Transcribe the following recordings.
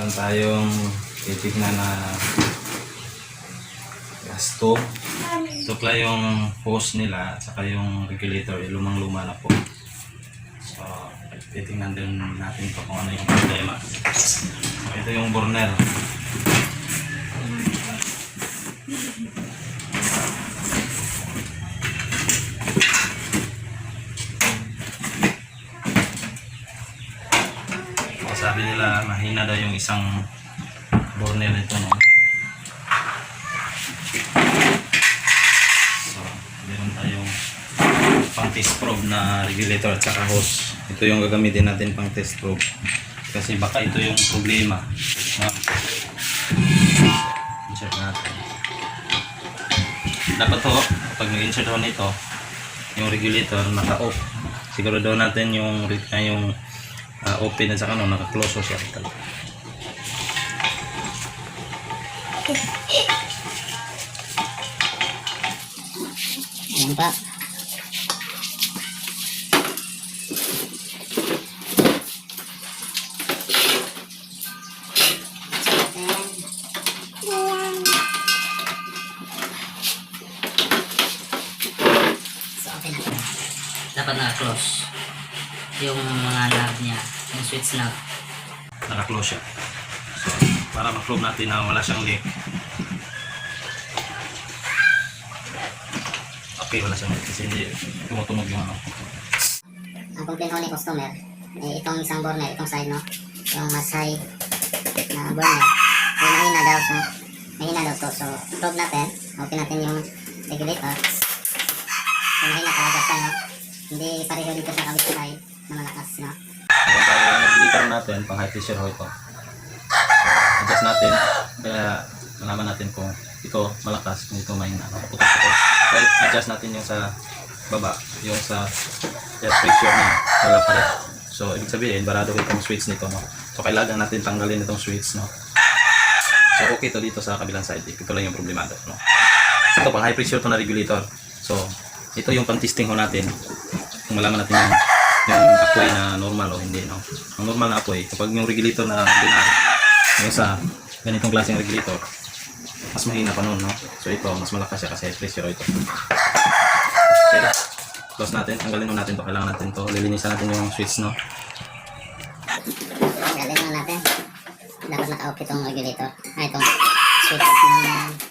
Meron tayong titignan na stove. Ito pala yung hose nila at saka yung regulator, lumang-luma na po. So, titignan din natin ito kung ano yung problema. So, ito yung burner. So, sabi nila mahina daw yung isang burner nito, no? Pang test probe na regulator at saka hose. Ito yung gagamitin natin pang test probe kasi baka ito yung problema. Insert natin. Dapat to, pag nag-insert ho nito yung regulator naka-off, siguro daw natin yung open at saka naka-close ho siya. Ayan pa. Dapat naka-close yung mga knob niya, yung switch knob. Naka-close siya. So, para ma-probe natin na wala siyang leak. Okay, wala siyang leak kasi hindi tumutunog yung ano. Ang complaint ho ni customer, itong isang burner, itong side, no? Yung mas high na burner, mahina daw. So, mahina daw to. So, probe natin. Open natin yung regulator. So, mahina talaga siya, no? Hindi pareho dito sa kabit side na malakas, no? Regulator natin, pang high pressure ho ito. Adjust natin, kaya malaman natin kung ito malakas, kung ito mahina. Putok-putok. So, adjust natin yung sa baba, yung sa air pressure na wala pa rin. So, ibig sabihin, barado itong switch nito, no? So, kailangan natin tanggalin itong switch, no? So, okay to dito sa kabilang side. Ito lang yung problemado, no? Ito, pang high pressure to na regulator. So, ito yung pang-testing ho natin. Kung malaman natin yung apoy na normal o hindi, no? Ang normal na apoy, kapag yung regulator na binar, yung sa ganitong klaseng regulator, mas mahina pa nun, no? So, ito, mas malakas siya kasi high pressure ito. Okay. Close natin, tanggalin natin to, kailangan natin to, lilinisan natin yung switch, no? Tanggalin natin. Dapat naka-off itong regulator. Itong switch ng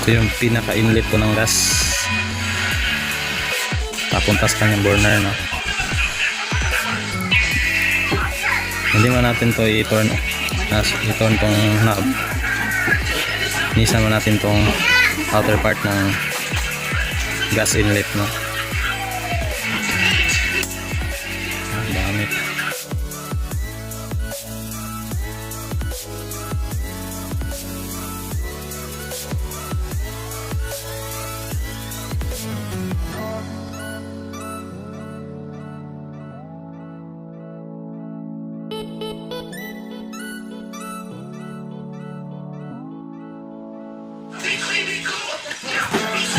Ito yung pinaka-inlet po ng gas. Papunta sa kanyang burner, no? Hindi mo natin to i-turn tong knob. Inisan mo natin tong outer part ng gas inlet, no? Ang dami.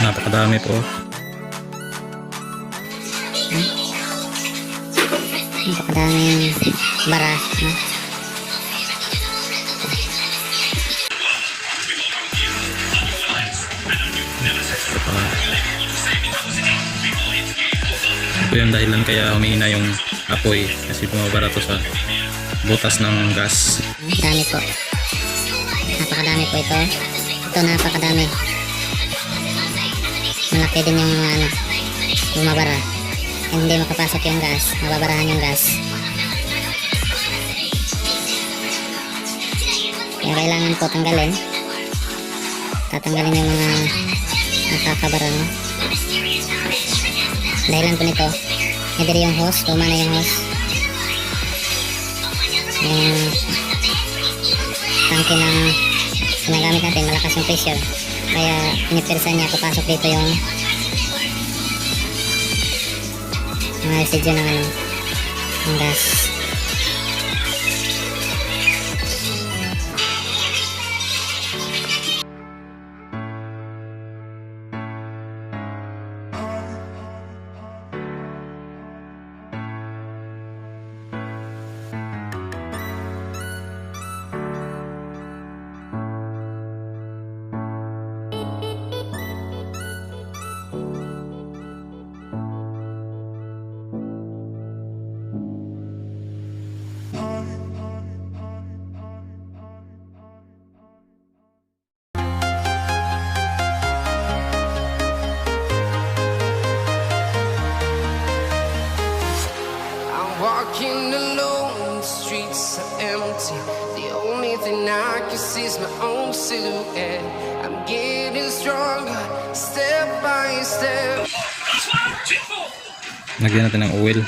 Napakadami po. Napakadaming bara, no? Ito yung dahilan kaya humihina yung apoy, kasi bumabara to sa butas ng gas. Dami po. Napakadami po ito. Ito napakadami. Malaki din yung bumabara. Hindi makapasok yung gas, mababarahan yung gas. Kaya kailangan po tanggalin. Tatanggalin yung mga nakakabara, no? Dahilan po nito, either yung hose, luma na yung hose. Yung tangke na ginagamit natin, malakas yung pressure. Kaya pinipirsa niya, papasok dito yung mga residue ng ng gas. Walking alone, the streets are empty. The only thing I can see is my own silhouette. I'm getting stronger, step by step. Lagyan natin ng oil.